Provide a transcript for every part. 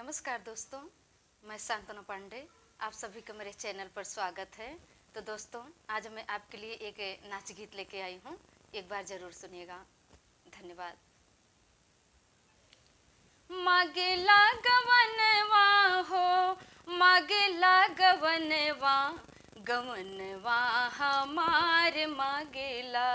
नमस्कार दोस्तों, मैं शांतनु पांडे। आप सभी का मेरे चैनल पर स्वागत है। तो दोस्तों, आज मैं आपके लिए एक नाच गीत लेके आई हूँ, एक बार ज़रूर सुनिएगा। धन्यवाद। मागेला गवनवा हो, मागेला गवनवा, गवनवा हमार मागेला।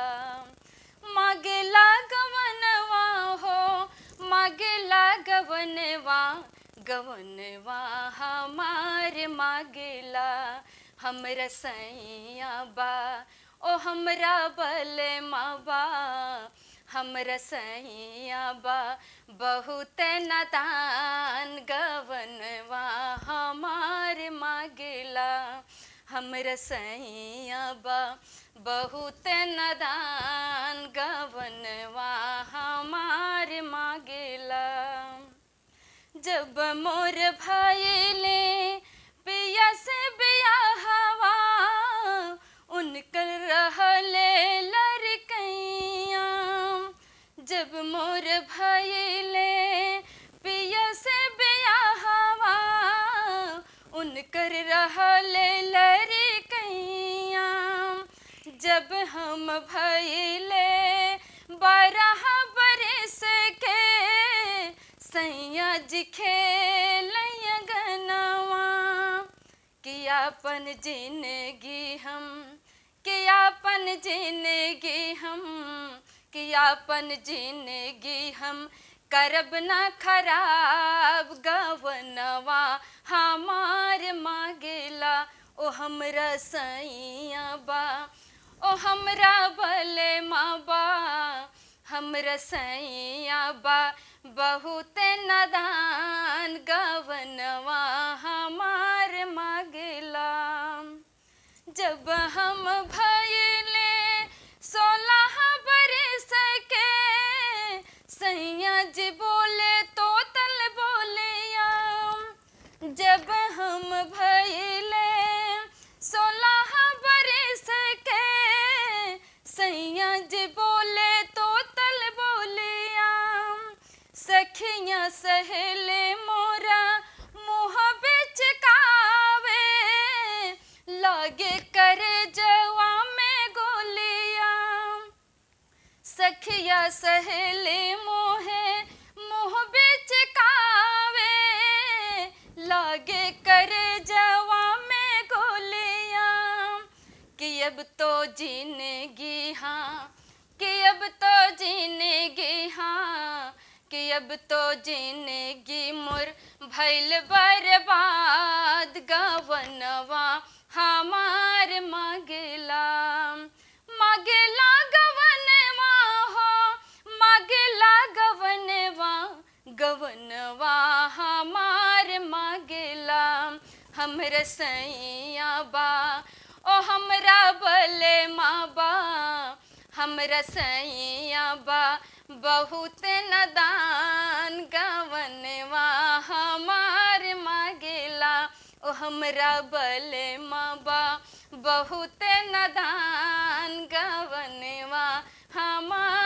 मागेला गवनवा हो, मागेला गवनवा, गवनवा हमार मागेला। हमरा सैया बा, ओ हमरा बलमा बा, हमरा सैया बा बहुत नादान, गवनवा हमार मागेला। हमरा सैया बा बहुत नादान, गवनवा हमार मागेला। जब मोर भइले पिया से बियाहवा, उनकर रहले लड़कैया। जब मोर भइले पिया से बियाहवा, उनकर रहले लड़कैया। जब हम भइले 12 बरस के, सैया जी खेलैया गनवा। कि आपन जिंदगी हम, कि आपन जिंदगी हम, कि आपन जिंदगी हम करब ना खराब, गवनवा हमार मागेला। ओ हमरा सैया बा, ओ हमरा बलमा बा, हमरा सैया बा बहुत नादान, गवनवा हमार मागेला। जब हम भइले 16 बरस के, सैया जी बोले तो तल बोलिया। जब हम भइले 16 बरस के, सैया जी बोले तो तल बोलिया। सखिया सहेले मोरा मुँह बिचकावे, लागे करे जवा में गोलिया। सखिया सहेले मोहे मुँह बिचकावे, लागे करे जवा में गोलिया। कि अब तो जिंदगी हाँ, कि अब तो जिंदगी हाँ, कि अब तो जिंदगी मोर भइल बर्बाद, गवनवा हमार मागेला। मागेला गवनवा हो, मागेला गवनवा, गवनवा हमार मागेला। हमरा सैया बा, ओ हमरा बलमा बा, हमरा सैया बा बहुत नादान, गवनवा हमार मागेला। ओ हमरा बलमा बा बहुत नादान, गवनवा हमार